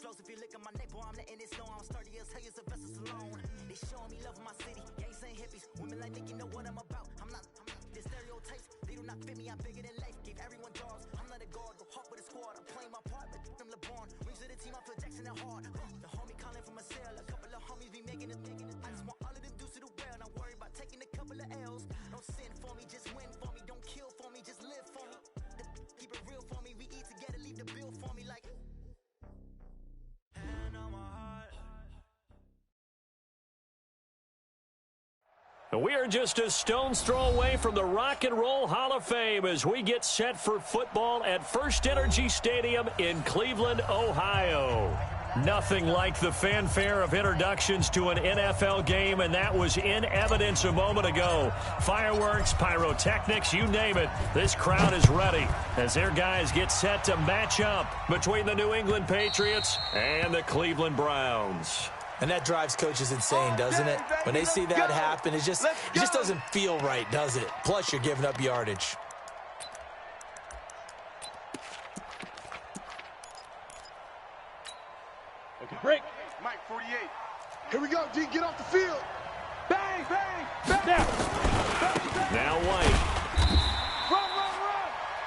If you look at my neck, boy, I'm letting it snow. I'm sturdy as hell, as a vessel alone. They showing me love in my city. Gangs ain't hippies. Women like me, you know what I'm about. I'm not the stereotypes. They do not fit me. I'm bigger than life. Gave everyone dogs. I'm not a guard. Go hawk with a squad. I'm playing my part. Like them LeBron. Rings to the team. I feel Jackson and hard. The homie calling from a cell. A couple of homies be making it. I just want all of them dudes to do well. Not worry about taking a couple of L's. Don't sin for me, just win for me. Don't kill for me, just live for me. Keep it real for me. We eat together. Leave the bill for me like. We are just a stone's throw away from the Rock and Roll Hall of Fame as we get set for football at First Energy Stadium in Cleveland, Ohio. Nothing like the fanfare of introductions to an NFL game, and that was in evidence a moment ago. Fireworks, pyrotechnics, you name it. This crowd is ready as their guys get set to match up between the New England Patriots and the Cleveland Browns. And that drives coaches insane, doesn't it? When they see that happen, it just doesn't feel right, does it? Plus, you're giving up yardage. Okay, break. Mike, 48. Here we go, D. Get off the field. Bang, bang, bang. Now White.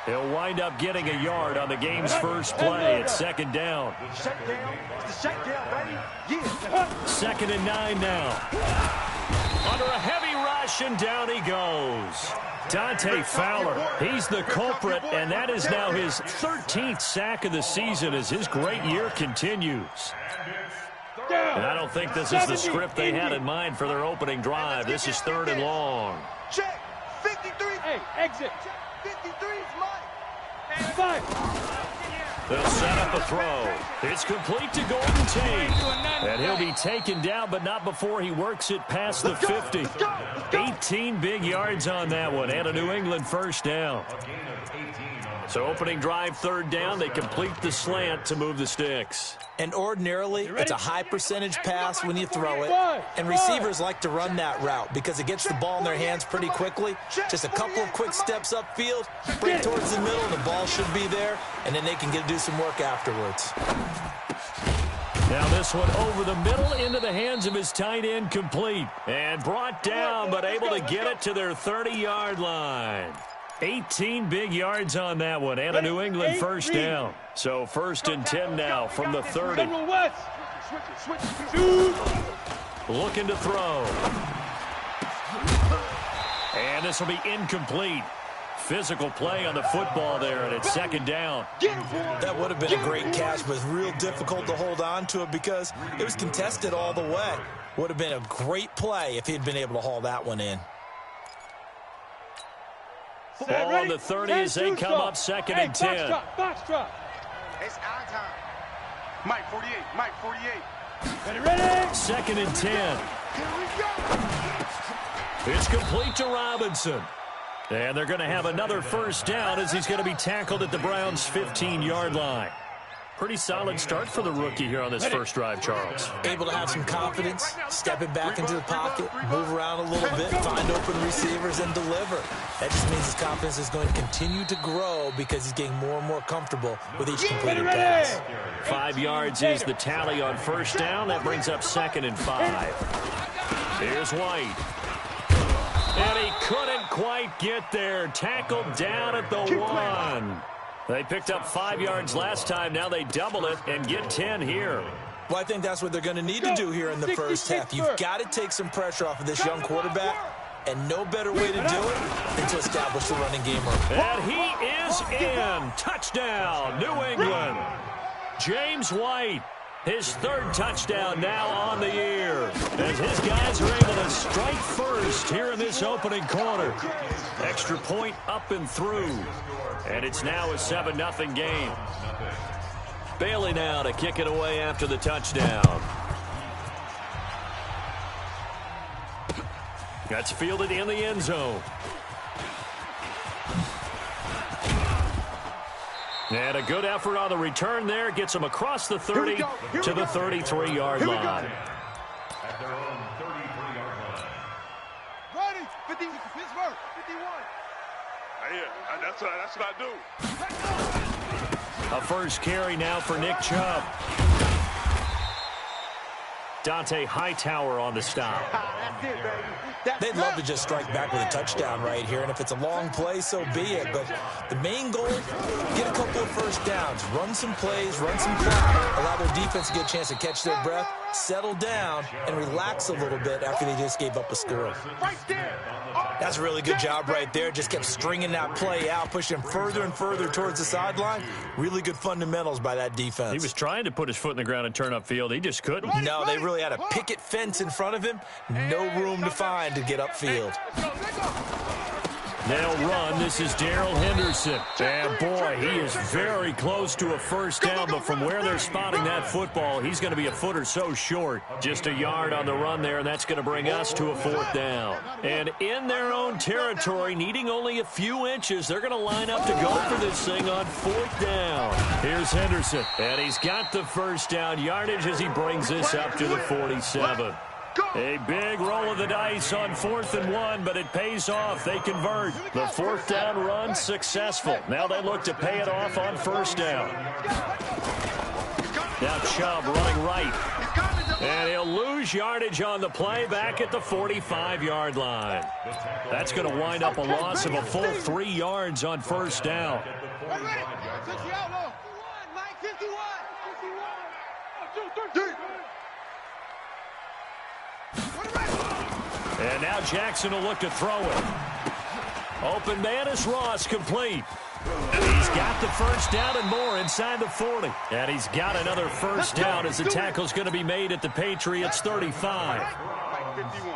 He'll wind up getting a yard on the game's first play. It's second down. Shut down. It's the shut down, baby. Yeah. 2nd and 9 now. Under a heavy rush, and down he goes. Dante Fowler, he's the culprit, and that is now his 13th sack of the season as his great year continues. And I don't think this is the script they had in mind for their opening drive. This is 3rd and long. Check. 53. Hey, exit. 53 is mine. They'll set up a throw. It's complete to Golden Tate. And he'll be taken down, but not before he works it past the 50. 18 big yards on that one, and a New England first down. So opening drive, 3rd down, they complete the slant to move the sticks. And ordinarily, it's a high percentage pass when you throw it. And receivers like to run that route because it gets the ball in their hands pretty quickly. Just a couple of quick steps upfield, bring it towards the middle, and the ball should be there. And then they can do some work afterwards. Now this one over the middle into the hands of his tight end, complete. And brought down, but able to get it to their 30-yard line. 18 big yards on that one, and a New England first down. So 1st and 10 now from the 30. Looking to throw. And this will be incomplete. Physical play on the football there, and it's 2nd down. That would have been a great catch, but real difficult to hold on to it because it was contested all the way. Would have been a great play if he'd been able to haul that one in. Ball on the 30 as they come up 2nd and 10. It's our time. Mike, 48. Mike, 48. Ready? 2nd and 10. Here we go. It's complete to Robinson. And they're going to have another first down as he's going to be tackled at the Browns' 15-yard line. Pretty solid start for the rookie here on this first drive, Charles. Able to have some confidence, stepping back into the pocket, move around a little bit, find open receivers, and deliver. That just means his confidence is going to continue to grow because he's getting more and more comfortable with each completed pass. 5 yards is the tally on first down. That brings up 2nd and 5. Here's White. And he couldn't quite get there. Tackled down at the 1. They picked up 5 yards last time. Now they double it and get 10 here. Well, I think that's what they're going to need to do here in the first half. You've got to take some pressure off of this young quarterback, and no better way to do it than to establish the running game early. And he is in. Touchdown, New England. James White, his 3rd touchdown now on the year, as his guys are able to strike first here in this opening quarter. Extra point up and through. And it's now a 7-0 game. Bailey now to kick it away after the touchdown. That's fielded in the end zone. And a good effort on the return there. Gets him across the 30 to the 33-yard line. At their own 33-yard line. Ready? 50, Pittsburgh, 51. Yeah, that's what I do. A first carry now for Nick Chubb. Dante Hightower on the stop. That's it, baby. They'd love to just strike back with a touchdown right here, and if it's a long play, so be it. But the main goal, get a couple of first downs, run some plays, run some clock, allow their defense to get a chance to catch their breath, settle down, and relax a little bit after they just gave up a score. Right there. That's a really good job right there. Just kept stringing that play out, pushing further and further towards the sideline. Really good fundamentals by that defense. He was trying to put his foot in the ground and turn upfield. He just couldn't. No, they really had a picket fence in front of him. No room to find to get upfield. They'll run. This is Darrell Henderson. And, boy, he is very close to a first down, but from where they're spotting that football, he's going to be a foot or so short. Just a yard on the run there, and that's going to bring us to a fourth down. And in their own territory, needing only a few inches, they're going to line up to go for this thing on fourth down. Here's Henderson, and he's got the first down yardage as he brings this up to the 47. A big roll of the dice on 4th and 1, but it pays off. They convert. The fourth down run successful. Now they look to pay it off on first down. Now Chubb running right. And he'll lose yardage on the play back at the 45-yard line. That's going to wind up a loss of a full 3 yards on first down. And now Jackson will look to throw it. Open man is Ross, complete. He's got the first down and more inside the 40. And he's got another first down as the tackle's going to be made at the Patriots' 35.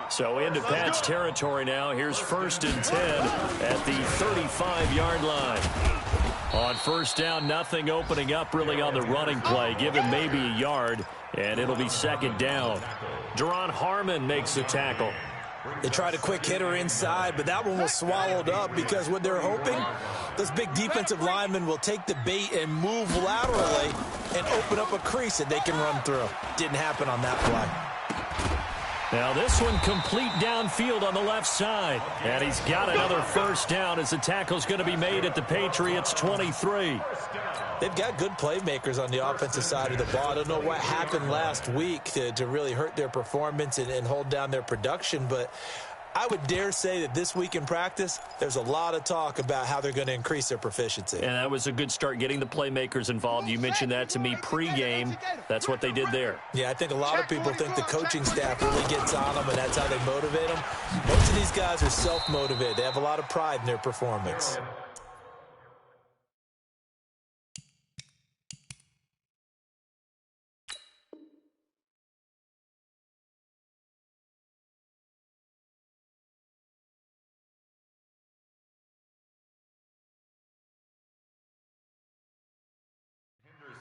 So into Pat's territory now. Here's 1st and 10 at the 35-yard line. On first down, nothing opening up really on the running play. Give him maybe a yard, and it'll be 2nd down. Deron Harmon makes the tackle. They tried a quick hitter inside, but that one was swallowed up because what they're hoping, those big defensive linemen will take the bait and move laterally and open up a crease that they can run through. Didn't happen on that play. Now this one complete downfield on the left side. And he's got another first down as the tackle's going to be made at the Patriots' 23. They've got good playmakers on the offensive side of the ball. I don't know what happened last week to really hurt their performance and hold down their production, but I would dare say that this week in practice, there's a lot of talk about how they're going to increase their proficiency. And that was a good start, getting the playmakers involved. You mentioned that to me pregame. That's what they did there. Yeah, I think a lot of people think the coaching staff really gets on them, and that's how they motivate them. Most of these guys are self-motivated. They have a lot of pride in their performance.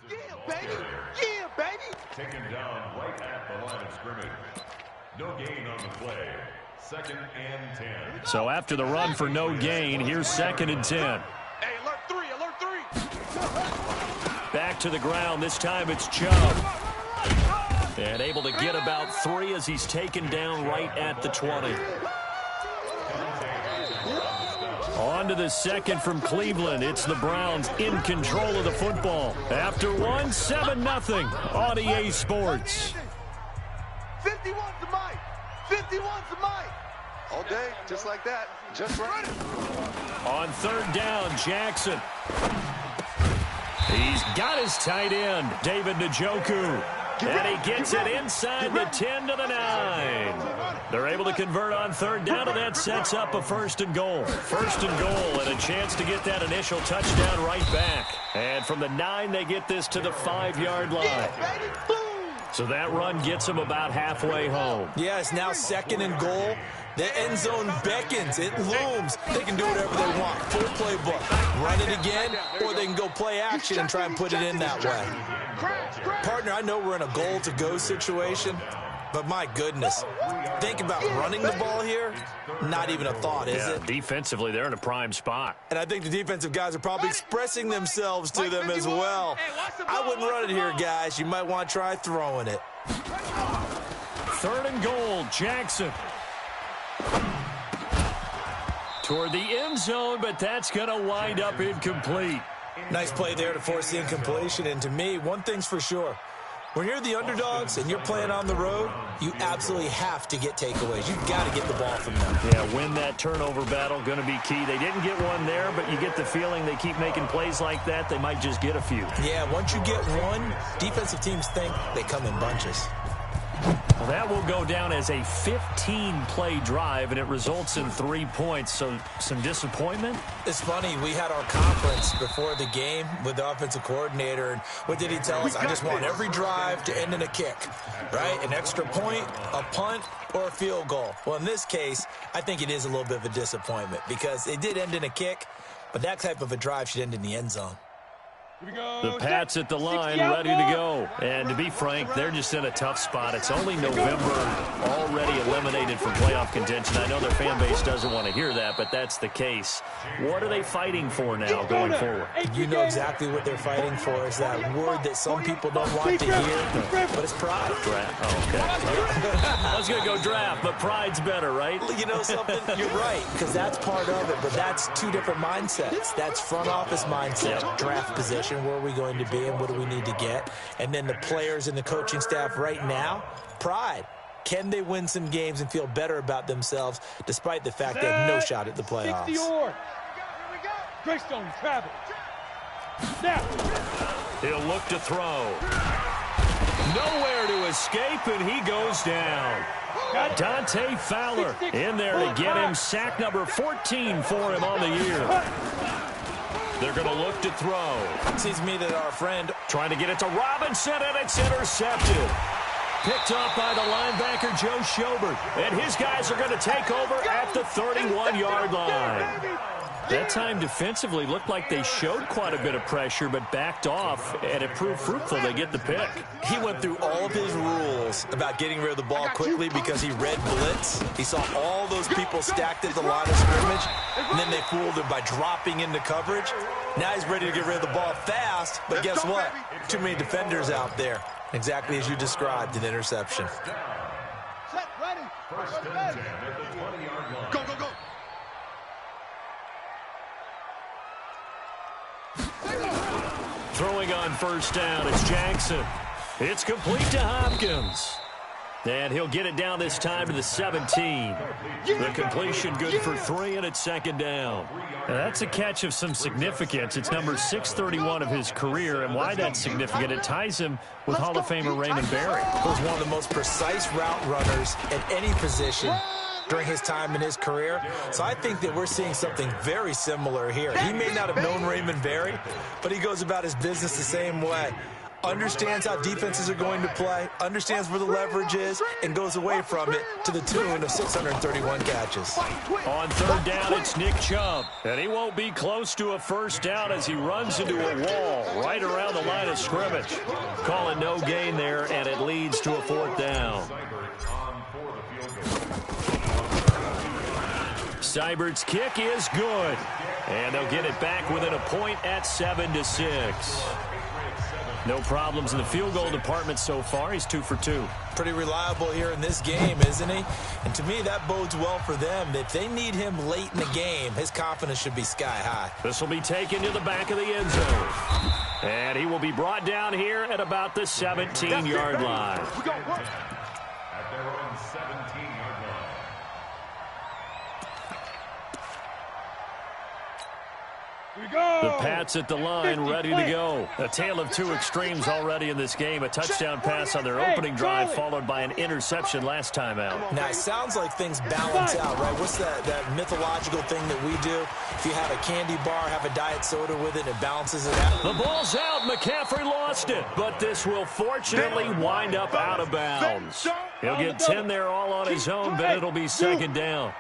Yeah, baby. Yeah, baby. Taken down right at the line of scrimmage. No gain on the play. 2nd and 10. So after the run for no gain, here's 2nd and 10. Hey, alert 3, alert 3. Back to the ground. This time it's Chubb. And able to get about 3 as he's taken down right at the 20. On to the second from Cleveland. It's the Browns in control of the football. After one, 7-0 on EA Sports. 51's the mic. 51's the mic. All day, just like that. Just right. On 3rd down, Jackson. He's got his tight end, David Njoku. And he gets it inside the 10 to the 9. They're able to convert on 3rd down, and that sets up a 1st and goal. 1st and goal, and a chance to get that initial touchdown right back. And from the 9, they get this to the 5-yard line. So that run gets them about halfway home. Yeah, it's now 2nd and goal. The end zone beckons. It looms. They can do whatever they want. Full playbook. Run it again, or they can go play action and try and put it in that way. Partner, I know we're in a goal-to-go situation, but my goodness, think about running the ball here. Not even a thought, is it? Defensively, they're in a prime spot. And I think the defensive guys are probably expressing themselves to them as well. I wouldn't run it here, guys. You might want to try throwing it. 3rd and goal, Jackson. Toward the end zone, but that's going to wind up incomplete. Nice play there to force the incompletion. And to me, one thing's for sure. When you're the underdogs and you're playing on the road, you absolutely have to get takeaways. You've got to get the ball from them. Yeah, win that turnover battle, going to be key. They didn't get one there, but you get the feeling they keep making plays like that, they might just get a few. Yeah, once you get one, defensive teams think they come in bunches. Well, that will go down as a 15-play drive, and it results in 3 points. So some disappointment? It's funny. We had our conference before the game with the offensive coordinator, and what did he tell us? I just want every drive to end in a kick, right? An extra point, a punt, or a field goal. Well, in this case, I think it is a little bit of a disappointment because it did end in a kick, but that type of a drive should end in the end zone. The Pats at the line, ready to go. And to be frank, they're just in a tough spot. It's only November, already eliminated from playoff contention. I know their fan base doesn't want to hear that, but that's the case. What are they fighting for now going forward? You know exactly what they're fighting for. Is that word that some people don't want to hear, but it's pride. Draft. Oh, okay. I was going to go draft, but pride's better, right? You know something? You're right, because that's part of it, but that's two different mindsets. That's front office mindset, draft position. Where are we going to be and what do we need to get? And then the players and the coaching staff right now, pride. Can they win some games and feel better about themselves despite the fact they have no shot at the playoffs? 60-yard. Greystone travel. Snap. He'll look to throw. Nowhere to escape, and he goes down. Dante Fowler in there to get him. Sack number 14 for him on the year. They're going to look to throw. It seems to me that our friend trying to get it to Robinson, and it's intercepted. Picked up by the linebacker, Joe Schobert. And his guys are going to take over at the 31-yard line. That time defensively looked like they showed quite a bit of pressure, but backed off, and it proved fruitful. They get the pick. He went through all of his rules about getting rid of the ball quickly because he read blitz. He saw all those people stacked at the line of scrimmage, and then they fooled him by dropping into coverage. Now he's ready to get rid of the ball fast, but guess what? Too many defenders out there. Exactly as you described, an interception. Set, ready. First and 10 at the 20-yard line. Go, go, go. Throwing on first down, it's Jackson. It's complete to Hopkins. And he'll get it down this time to the 17. The completion good for 3, and it's second down. Now that's a catch of some significance. It's number 631 of his career, and why that's significant, it ties him with Hall of Famer Raymond Berry. He was one of the most precise route runners at any position during his time in his career. So I think that we're seeing something very similar here. He may not have known Raymond Berry, but he goes about his business the same way. Understands how defenses are going to play, understands where the leverage is, and goes away from it to the tune of 631 catches. On third down, it's Nick Chubb. And he won't be close to a first down as he runs into a wall right around the line of scrimmage. Calling no gain there, and it leads to a fourth down. Seibert's kick is good. And they'll get it back within a point at 7-6. No problems in the field goal department so far. He's 2 for 2. Pretty reliable here in this game, isn't he? And to me, that bodes well for them. If they need him late in the game, his confidence should be sky high. This will be taken to the back of the end zone. And he will be brought down here at about the 17-yard line. At their own 17-yard line. The Pats at the line, ready to go. A tale of two extremes already in this game. A touchdown pass on their opening drive, followed by an interception last time out. Now, it sounds like things balance out, right? What's that mythological thing that we do? If you have a candy bar, have a diet soda with it, it balances it out. The ball's out. McCaffrey lost it. But this will fortunately wind up out of bounds. He'll get 10 there all on his own, but it'll be second down.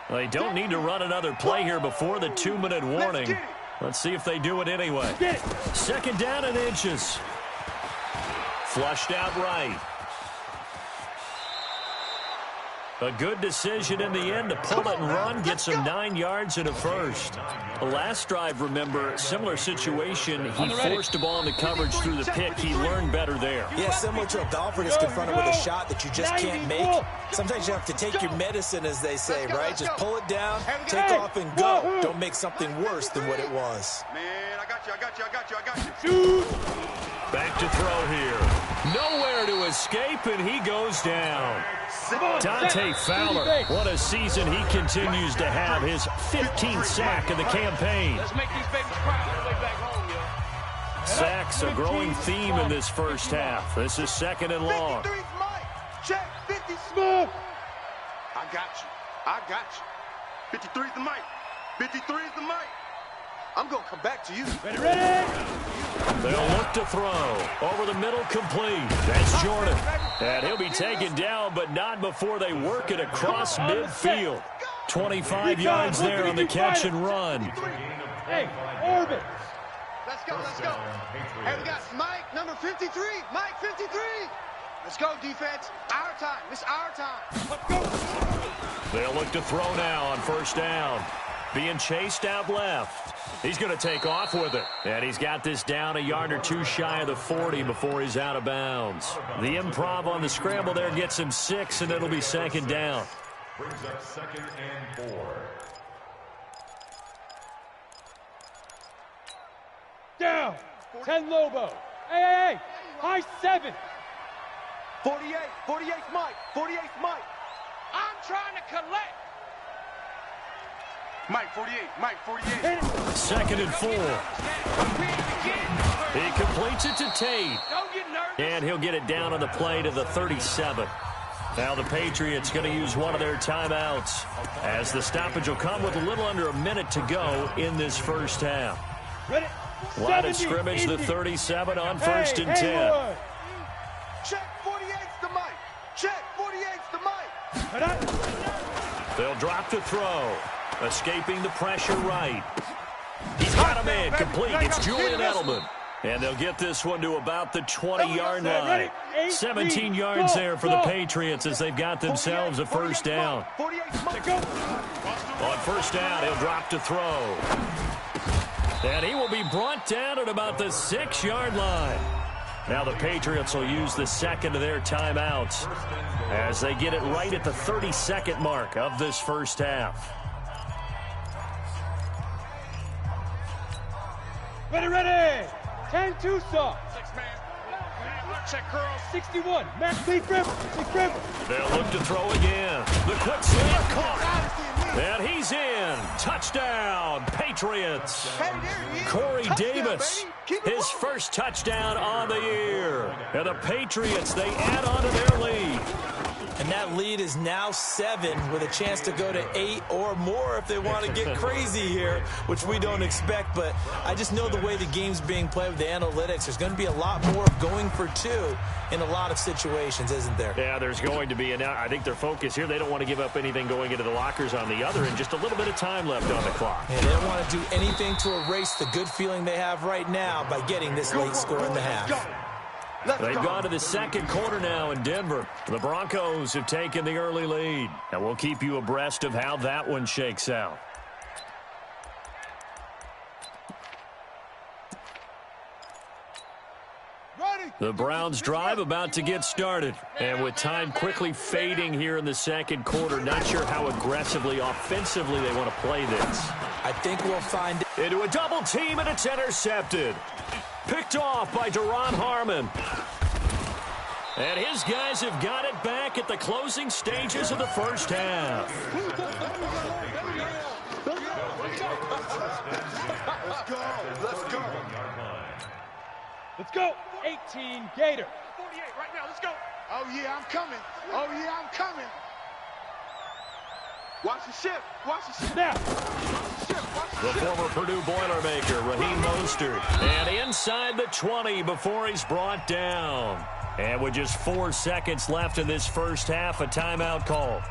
Well, they don't need to run another play here before the 2-minute warning. Let's see if they do it anyway. Second down and inches. Flushed out right. A good decision in the end to pull it and run, get some 9 yards and a first. The last drive, remember, similar situation. He forced the ball into coverage through the pick. He learned better there. Yeah, similar to a golfer that's confronted with a shot that you just can't make. Sometimes you have to take your medicine, as they say, right? Just pull it down, take off, and go. Don't make something worse than what it was. Man, I got you. Back to throw here. Nowhere to escape, and he goes down. Dante Fowler, what a season he continues to have. His 15th sack of the campaign. Let's make these babies proud on the way back home, yo. Sacks, a growing theme in this first half. This is 2nd and long. 53's Mike. Check 50 Smooth. I got you. 53's the Mike. 53's the Mike. I'm going to come back to you. Ready? They'll look to throw. Over the middle, complete. That's Jordan. And he'll be taken down, but not before they work it across midfield. 25 yards there on the catch and run. Hey, Orbit. Let's go. Hey, we got Mike, number 53. Mike, 53. Let's go, defense. Our time. It's our time. Let's go. They'll look to throw now on 1st down. Being chased out left. He's going to take off with it. And he's got this down a yard or 2 shy of the 40 before he's out of bounds. The improv on the scramble there gets him 6, and it'll be 2nd down. Brings up 2nd and 4. Down. 10 Lobo. Hey. High 7. 48's Mike. 48's Mike. I'm trying to collect. Mike, 48. Mike, 48. 2nd and 4. He completes it to Tate. And he'll get it down on the play to the 37. Now the Patriots going to use one of their timeouts, as the stoppage will come with a little under a minute to go in this first half. Ready? Line of scrimmage, the 37 on 1st and 10. Check 48's the Mike. Check 48's the Mike. They'll drop to throw. Escaping the pressure right. He's got a man complete. It's Julian Edelman. And they'll get this one to about the 20-yard line. 17 yards there for the Patriots as they've got themselves a 1st down. On 1st down, he'll drop to throw. And he will be brought down at about the 6-yard line. Now the Patriots will use the 2nd of their timeouts as they get it right at the 32nd mark of this first half. Ready. 10 Tucson. 6-man. Check girl. 61. Max Lee Grip. They'll look to throw again. The quick slant caught. And he's in. Touchdown, Patriots. Corey Davis, his first touchdown on the year. And the Patriots, they add on to their lead. And that lead is now 7 with a chance to go to 8 or more if they want to get crazy here, which we don't expect. But I just know the way the game's being played with the analytics, there's going to be a lot more going for 2 in a lot of situations, isn't there? Yeah, there's going to be. And I think their focus here, they don't want to give up anything going into the lockers on the other, and just a little bit of time left on the clock. And they don't want to do anything to erase the good feeling they have right now by getting this late score in the half. They've gone to the 2nd quarter now in Denver. The Broncos have taken the early lead. And we'll keep you abreast of how that one shakes out. The Browns drive about to get started. And with time quickly fading here in the 2nd quarter, not sure how aggressively, offensively they want to play this. I think we'll find it. Into a double team, and it's intercepted. Picked off by Duron Harmon. And his guys have got it back at the closing stages of the first half. Let's go. 18 Gator. 48 right now. Let's go. Oh, yeah, I'm coming. Oh, yeah, I'm coming. Watch the ship. Watch the ship. Now. The former Purdue Boilermaker, Raheem Mostert. And inside the 20 before he's brought down. And with just 4 seconds left in this first half, a timeout call.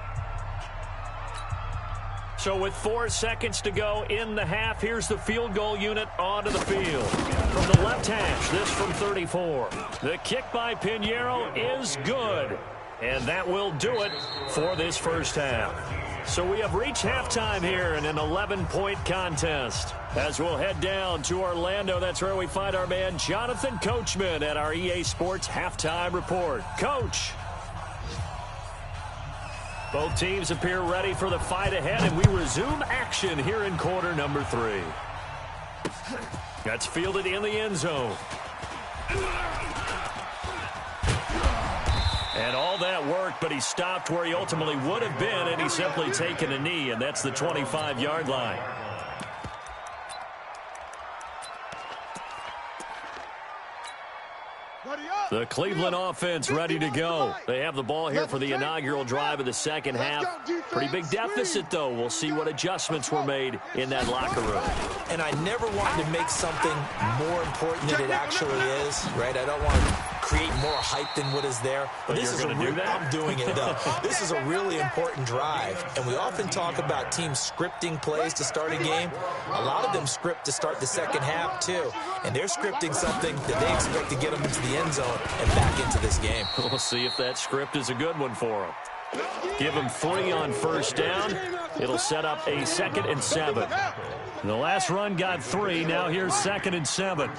So with 4 seconds to go in the half, here's the field goal unit onto the field. From the left hash, this from 34. The kick by Pinheiro is good. And that will do it for this first half. So we have reached halftime here in an 11-point contest. As we'll head down to Orlando, that's where we find our man Jonathan Coachman at our EA Sports Halftime Report. Coach. Both teams appear ready for the fight ahead, and we resume action here in quarter number 3. That's fielded in the end zone. And all that worked, but he stopped where he ultimately would have been, and he's simply taken a knee, and that's the 25-yard line. The Cleveland offense ready to go. They have the ball here for the inaugural drive of the second half. Pretty big deficit, though. We'll see what adjustments were made in that locker room. And I never wanted to make something more important than it actually is, right? I don't want to create more hype than what is there. But this is I'm doing it, though. This is a really important drive. And we often talk about teams scripting plays to start a game. A lot of them script to start the second half, too. And they're scripting something that they expect to get them into the end zone and back into this game. We'll see if that script is a good one for them. Give them 3 on first down. It'll set up a 2nd and 7. The last run got 3. Now here's 2nd and 7.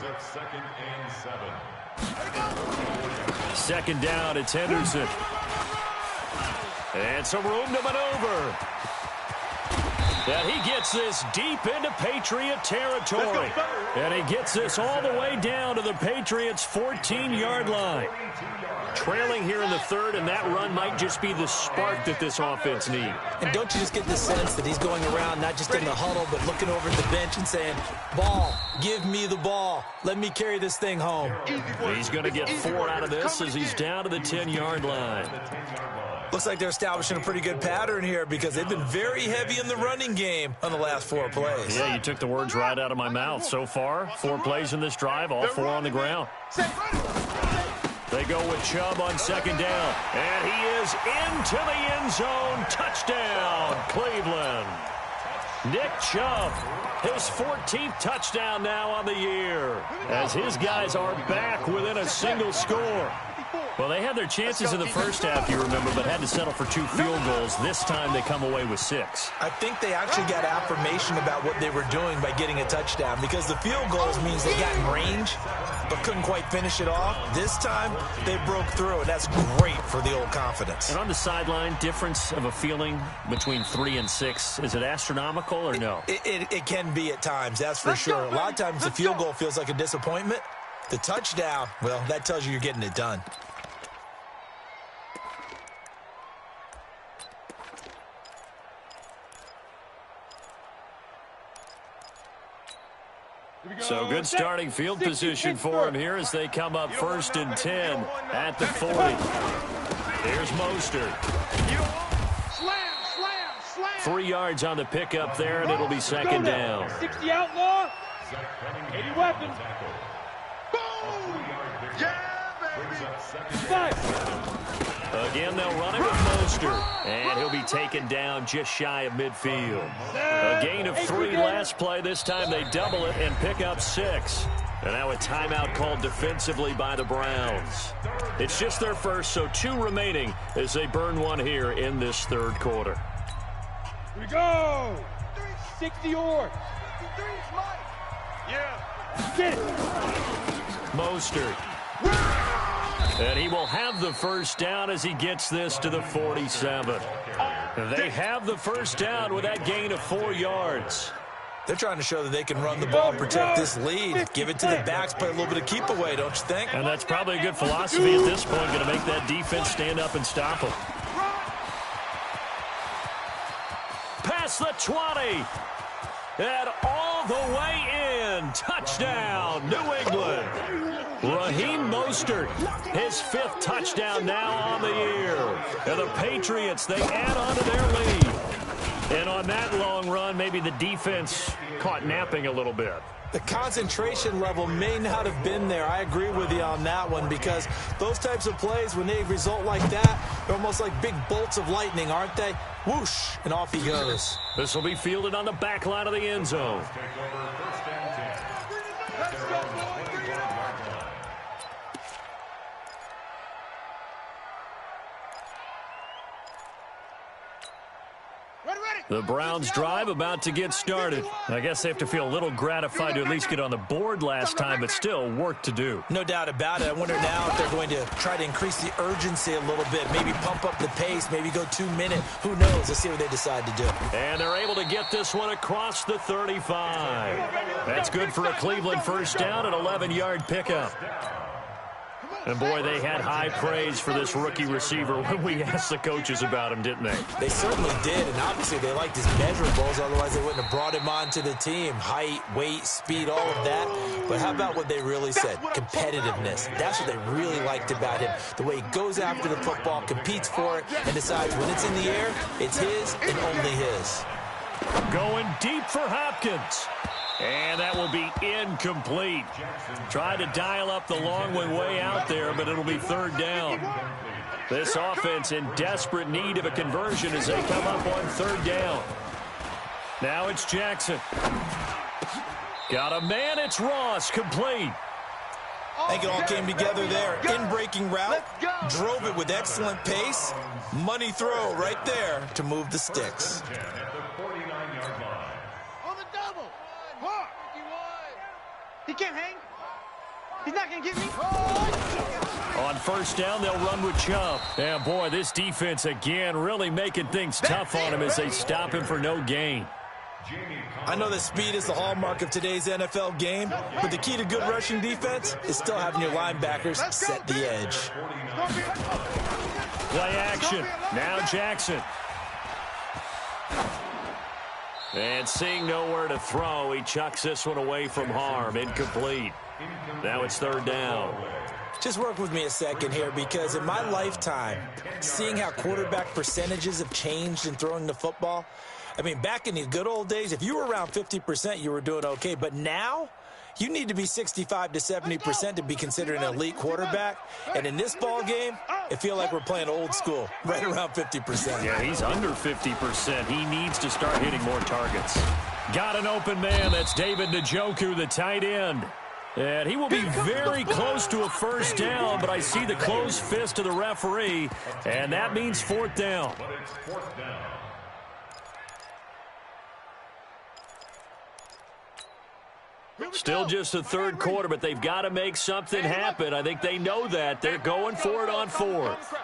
Second down, it's Henderson. And some room to maneuver. And he gets this deep into Patriot territory. And he gets this all the way down to the Patriots' 14-yard line. Trailing here in the third, and that run might just be the spark that this offense needs. And don't you just get the sense that he's going around not just in the huddle, but looking over at the bench and saying, ball, give me the ball. Let me carry this thing home. He's going to get 4 out of this as he's down to the 10-yard line. Looks like they're establishing a pretty good pattern here because they've been very heavy in the running game on the last 4 plays. Yeah, you took the words right out of my mouth. So far, 4 plays in this drive, all 4 on the ground. They go with Chubb on second down. And he is into the end zone. Touchdown, Cleveland. Nick Chubb, his 14th touchdown now on the year, as his guys are back within a single score. Well, they had their chances in the first half, you remember, but had to settle for 2 field goals. This time they come away with 6. I think they actually got affirmation about what they were doing by getting a touchdown, because the field goals means they got in range but couldn't quite finish it off. This time they broke through, and that's great for the old confidence. And on the sideline, difference of a feeling between 3 and 6, is it astronomical or no? It can be at times, that's for sure. A lot of times the field goal feels like a disappointment. The touchdown, well, that tells you you're getting it done. So good starting field position for him here as they come up 1st and 10 at the 40. Here's Mostert. 3 yards on the pickup there, and it'll be 2nd down. 60 outlaw, 80 weapons. Again, they'll run it with Mostert, and he'll be taken down just shy of midfield. A gain of 3 last play. This time they double it and pick up 6. And now a timeout called defensively by the Browns. It's just their first, so 2 remaining as they burn 1 here in this third quarter. Here we go. 60 yards. Yeah. Get it. Mostert. And he will have the first down as he gets this to the 47. They have the first down with that gain of 4 yards. They're trying to show that they can run the ball and protect this lead. Give it to the backs, play a little bit of keep away, don't you think? And that's probably a good philosophy at this point, going to make that defense stand up and stop them. Past the 20. And all the way in. Touchdown, New England. Raheem Mostert, his 5th touchdown now on the year. And the Patriots, they add on to their lead. And on that long run, maybe the defense caught napping a little bit. The concentration level may not have been there. I agree with you on that one, because those types of plays, when they result like that, they're almost like big bolts of lightning, aren't they? Whoosh, and off he goes. This will be fielded on the back line of the end zone. The Browns drive about to get started. I guess they have to feel a little gratified to at least get on the board last time, but still work to do. No doubt about it. I wonder now if they're going to try to increase the urgency a little bit, maybe pump up the pace, maybe go 2 minute. Who knows? Let's see what they decide to do. And they're able to get this one across the 35. That's good for a Cleveland first down, an 11-yard pickup. And, boy, they had high praise for this rookie receiver when we asked the coaches about him, didn't they? They certainly did, and obviously they liked his measurables. Otherwise, they wouldn't have brought him onto the team. Height, weight, speed, all of that. But how about what they really said? Competitiveness. That's what they really liked about him. The way he goes after the football, competes for it, and decides when it's in the air, it's his and only his. Going deep for Hopkins. And that will be incomplete. Tried to dial up the long one way out there, but it'll be third down. This offense in desperate need of a conversion as they come up on third down. Now it's Jackson. Got a man, it's Ross, complete. I think it all came together there. In-breaking route, drove it with excellent pace. Money throw right there to move the sticks. He can't hang. He's not going to get me. On first down, they'll run with Chubb. And, boy, this defense, again, really making things tough on him as they stop him for no gain. I know that speed is the hallmark of today's NFL game, but the key to good rushing defense is still having your linebackers set the edge. Play action. Now Jackson. And seeing nowhere to throw, he chucks this one away from harm. Incomplete. Now it's third down. Just work with me a second here, because in my lifetime, seeing how quarterback percentages have changed in throwing the football, I mean, back in the good old days, if you were around 50%, you were doing okay. But now, you need to be 65 to 70% to be considered an elite quarterback. And in this ball game, it feels like we're playing old school, right around 50%. Yeah, he's under 50%. He needs to start hitting more targets. Got an open man. That's David Njoku, the tight end. And he will be very close to a first down, but I see the closed fist of the referee, and that means fourth down. Still just the third quarter, but they've got to make something happen. I think they know that. They're going for it on fourth.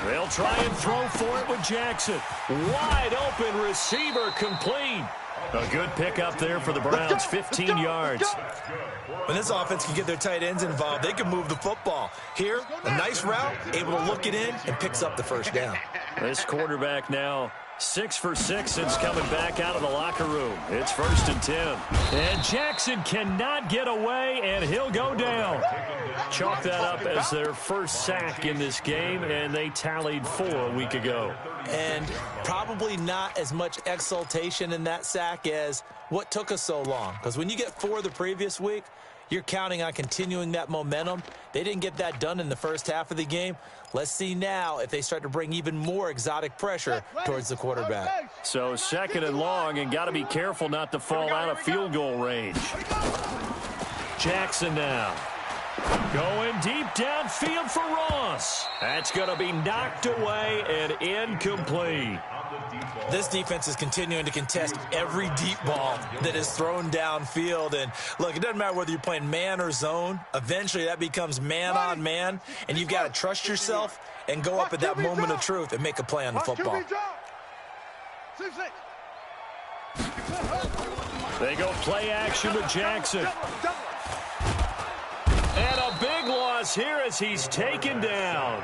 They'll try and throw for it with Jackson. Wide open receiver, complete. A good pickup there for the Browns, 15 yards. When this offense can get their tight ends involved, they can move the football. Here, a nice route, able to look it in, and picks up the first down. This quarterback now 6 for 6 since coming back out of the locker room. It's 1st and 10. And Jackson cannot get away, and he'll go down. Chalk that up as their first sack in this game, and they tallied 4 a week ago. And probably not as much exultation in that sack as what took us so long. Because when you get 4 the previous week, you're counting on continuing that momentum. They didn't get that done in the first half of the game. Let's see now if they start to bring even more exotic pressure towards the quarterback. So 2nd and long, and got to be careful not to fall out of field goal range. Jackson now. Going deep downfield for Ross. That's going to be knocked away and incomplete. This defense is continuing to contest every deep ball that is thrown downfield. And, look, it doesn't matter whether you're playing man or zone. Eventually, that becomes man-on-man, and you've got to trust yourself and go up at that moment of truth and make a play on the football. They go play action with Jackson. And a big loss here as he's taken down.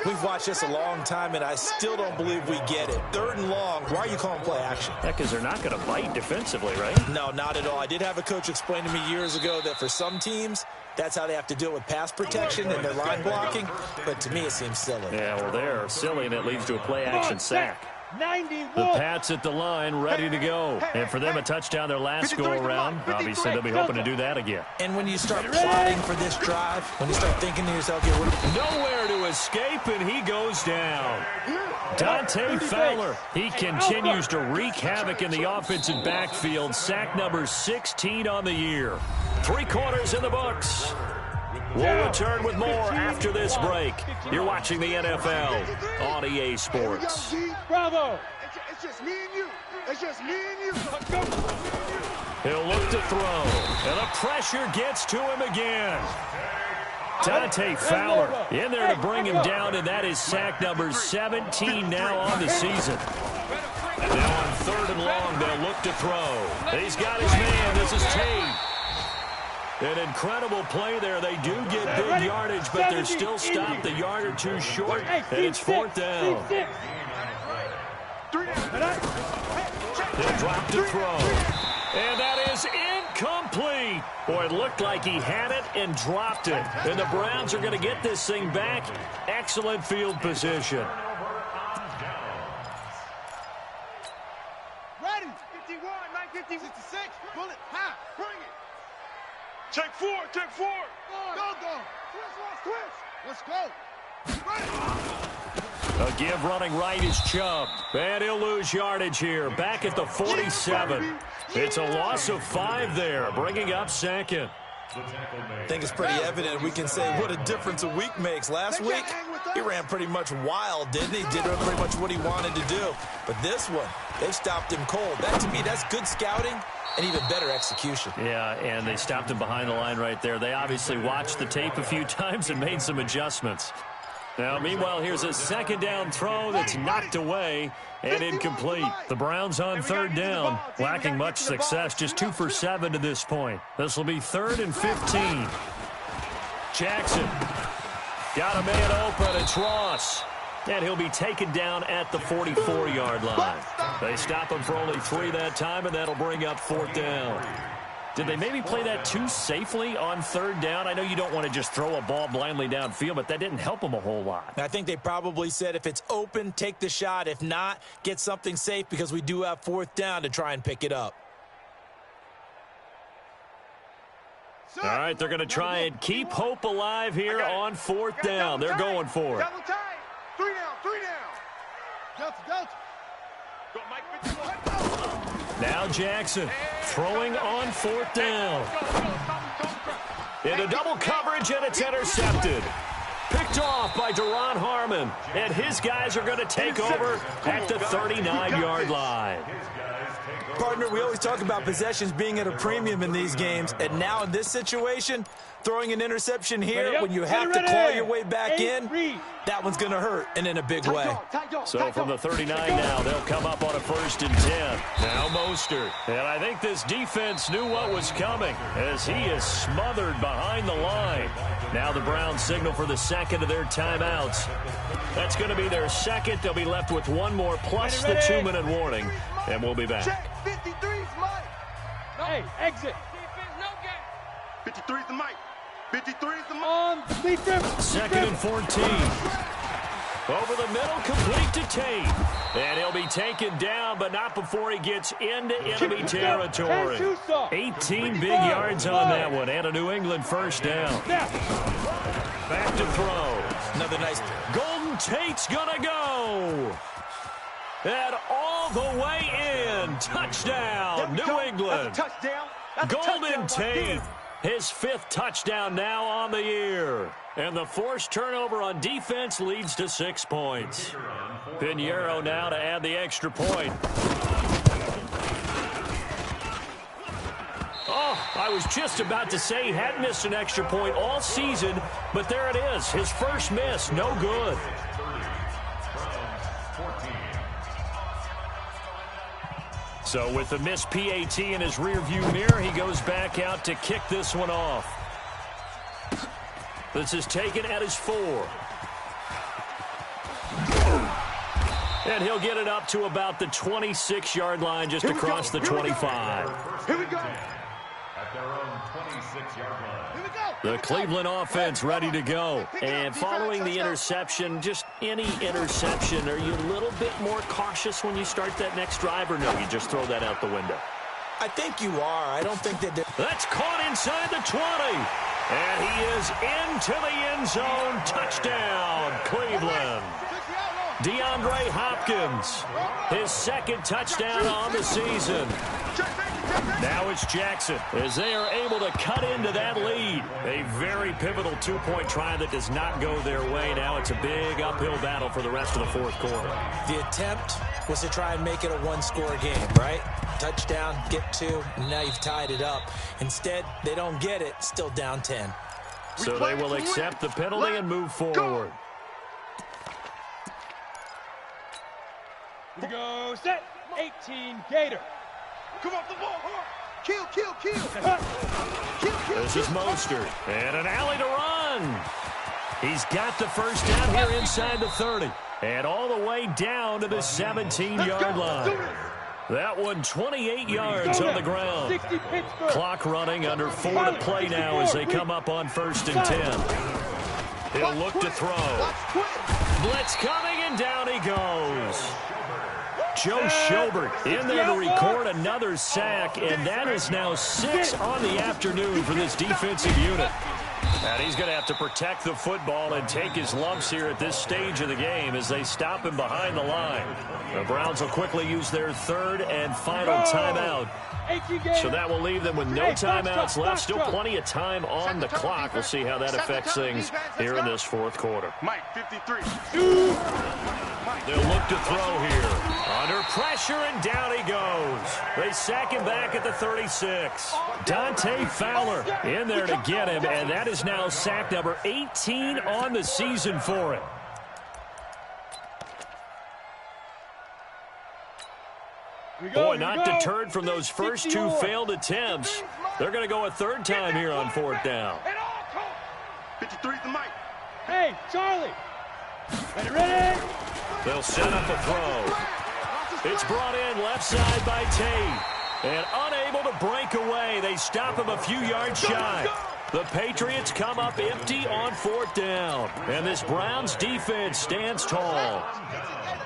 We've watched this a long time, and I still don't believe we get it. 3rd and long, why are you calling play action? Yeah, because they're not going to bite defensively, right? No, not at all. I did have a coach explain to me years ago that for some teams, that's how they have to deal with pass protection and their line blocking. But to me, it seems silly. Yeah, well, they're silly, and it leads to a play action sack. 91. The Pats at the line, ready to go. And for them, a touchdown their last go-around. Obviously, they'll be hoping to do that again. And when you start plotting for this drive, when you start thinking to yourself, okay, nowhere to escape, and he goes down. Dante Fowler, he continues to wreak havoc in the offensive backfield. Sack number 16 on the year. 3 quarters in the books. We'll return with more after this break. You're watching the NFL on EA Sports. Bravo. It's just me and you. It's just me and you. He'll look to throw, and the pressure gets to him again. Dante Fowler in there to bring him down, and that is sack number 17 now on the season. Now on 3rd and long, they'll look to throw. He's got his man. This is Tate. An incredible play there. They do get big yardage, but they're still stopped a yard or two short, and it's 4th down. He'll drop to throw. And that is incomplete. Boy, it looked like he had it and dropped it. And the Browns are going to get this thing back. Excellent field position. Ready. 51, 950, 66. Pull it. High. Bring it. Check 4. Check 4. Go. Twist. Let's go. Ready. A give running right is Chubb. And he'll lose yardage here. Back at the 47. It's a loss of 5 there, bringing up 2nd. I think it's pretty evident we can say what a difference a week makes. Last week, he ran pretty much wild, didn't he? Did pretty much what he wanted to do. But this one, they stopped him cold. That, to me, that's good scouting and even better execution. Yeah, and they stopped him behind the line right there. They obviously watched the tape a few times and made some adjustments. Now, meanwhile, here's a 2nd down throw that's knocked away and incomplete. The Browns on 3rd down, lacking much success, just 2 for 7 to this point. This will be 3rd and 15. Jackson got a man open. It's Ross. And he'll be taken down at the 44-yard line. They stop him for only 3 that time, and that'll bring up 4th down. Did they maybe play that too safely on 3rd down? I know you don't want to just throw a ball blindly downfield, but that didn't help them a whole lot. I think they probably said if it's open, take the shot. If not, get something safe because we do have 4th down to try and pick it up. All right, they're going to try and keep hope alive here on 4th down. They're going for it. Double time. 3 down. Delta. Go, Mike. Now Jackson throwing on 4th down. Into double coverage, and it's intercepted. Picked off by Deron Harmon, and his guys are going to take over at the 39-yard line. Partner, we always talk about possessions being at a premium in these games, and now in this situation, throwing an interception here when you have to claw your way back in, that one's going to hurt, and in a big way. So from the 39 now, they'll come up on a 1st and 10. Now Mostert. And I think this defense knew what was coming as he is smothered behind the line. Now the Browns signal for the 2nd of their timeouts. That's going to be their 2nd. They'll be left with 1 more plus the 2-minute warning, and we'll be back. Check. 53's Mike. Hey, exit. 53's the Mike. 53's the Mike. On defense. 2nd and 14. Over the middle, complete to Tate. And he'll be taken down, but not before he gets into enemy territory. 18 big yards on that one, and a New England 1st down. Back to throw. Another nice. Golden Tate's gonna go. And all the way in. Touchdown, New England. That's a touchdown. Golden Tate. His 5th touchdown now on the year. And the forced turnover on defense leads to 6 points. Pinheiro now to add the extra point. Oh, I was just about to say he hadn't missed an extra point all season, but there it is. His first miss, no good. So with the missed PAT in his rearview mirror, he goes back out to kick this one off. This is taken at his 4. And he'll get it up to about the 26-yard line, just across the 25. Here we go. At their own 26-yard line. Here we go. The Cleveland offense ready to go. And following the interception, just any interception, are you a little bit more cautious when you start that next drive, or no, you just throw that out the window? I think you are. I don't think that. That's caught inside the 20. And he is into the end zone. Touchdown, Cleveland. DeAndre Hopkins, his 2nd touchdown on the season. Now it's Jackson as they are able to cut into that lead. A very pivotal two-point try that does not go their way. Now it's a big uphill battle for the rest of the fourth quarter. The attempt was to try and make it a one-score game, right? Touchdown, get two, and now you've tied it up. Instead, they don't get it, still down 10. So they will accept the penalty and move forward. Here we go, set, 18, Gator. Come off the ball, hard. Kill, kill, kill. Kill. This is Mostert, and an alley to run. He's got the first down here inside the 30, and all the way down to the 17-yard line. That one 28 yards on the ground. Clock running, under 4 to play now as they come up on 1st and 10. He'll look to throw. Blitz coming, and down he goes. Joe Schobert in there to record another sack, and that is now 6 on the afternoon for this defensive unit. And he's going to have to protect the football and take his lumps here at this stage of the game as they stop him behind the line. The Browns will quickly use their 3rd and final timeout. So that will leave them with no timeouts left. Still plenty of time on the clock. We'll see how that affects things here in this 4th quarter. Mike, 53. They'll look to throw here. Under pressure, and down he goes. They sack him back at the 36. Dante Fowler in there to get him, and that is now sack number 18 on the season for him. Boy, not deterred from those first 2 failed attempts. They're going to go a 3rd time here on 4th down. 53's the Mike. Hey, Charlie. Ready? They'll set up a throw. It's brought in left side by Tate. And unable to break away. They stop him a few yards shy. The Patriots come up empty on 4th down. And this Browns defense stands tall.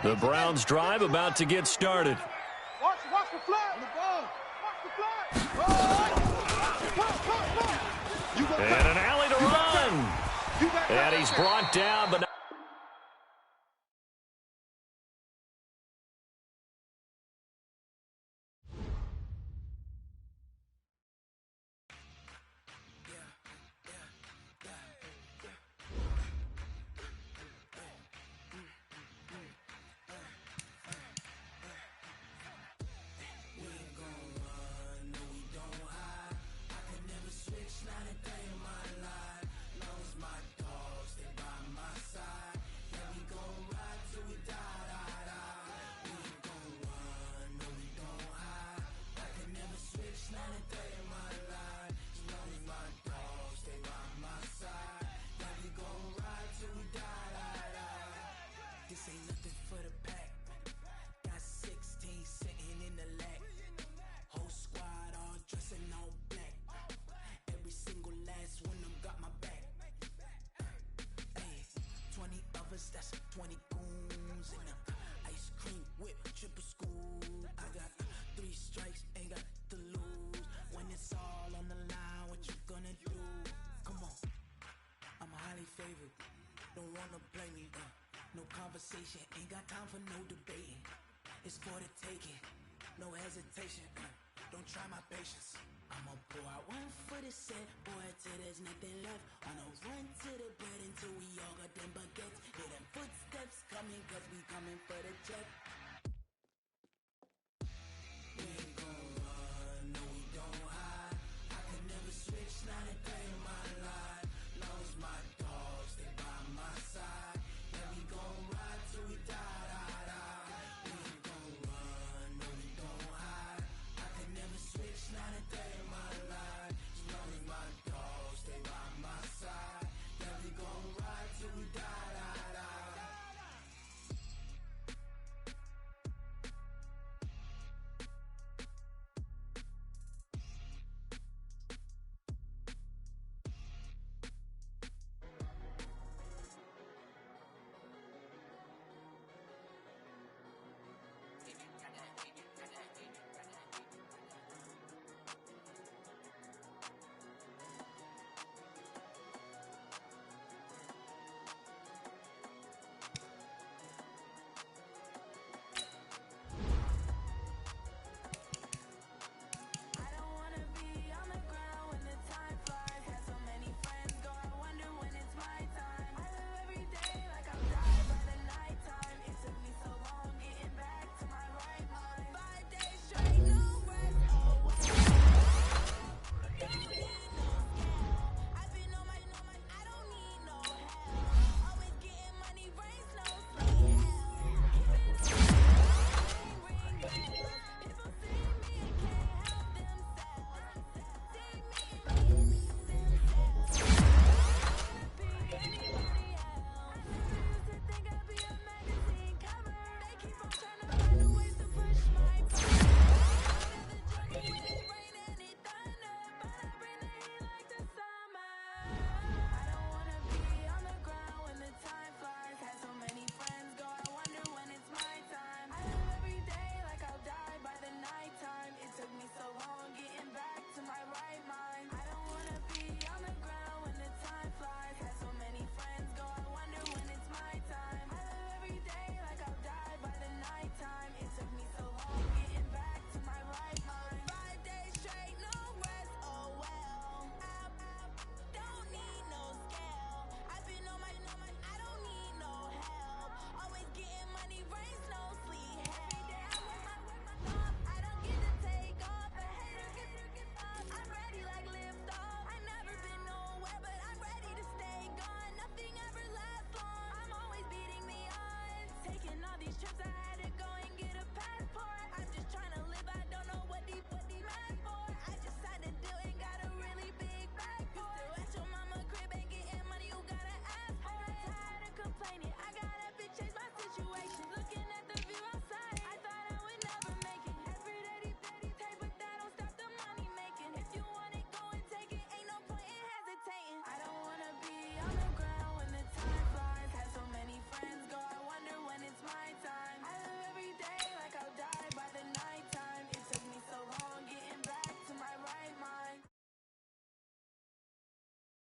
The Browns drive about to get started. Watch the flag. Watch the flag. And an alley to run. And he's brought down, but that's 20 goons and ice cream whip, triple scoop. I got 3 strikes, ain't got to lose. When it's all on the line, what you gonna do? Come on, I'm highly favored. Don't wanna play me, no conversation. Ain't got time for no debating. It's for the taking, no hesitation. Don't try my patience. I'ma pour out one for the set, boy, till there's nothing left. On a run to the bed until we all got them baguettes. Hear them footsteps coming, cause we coming for the check.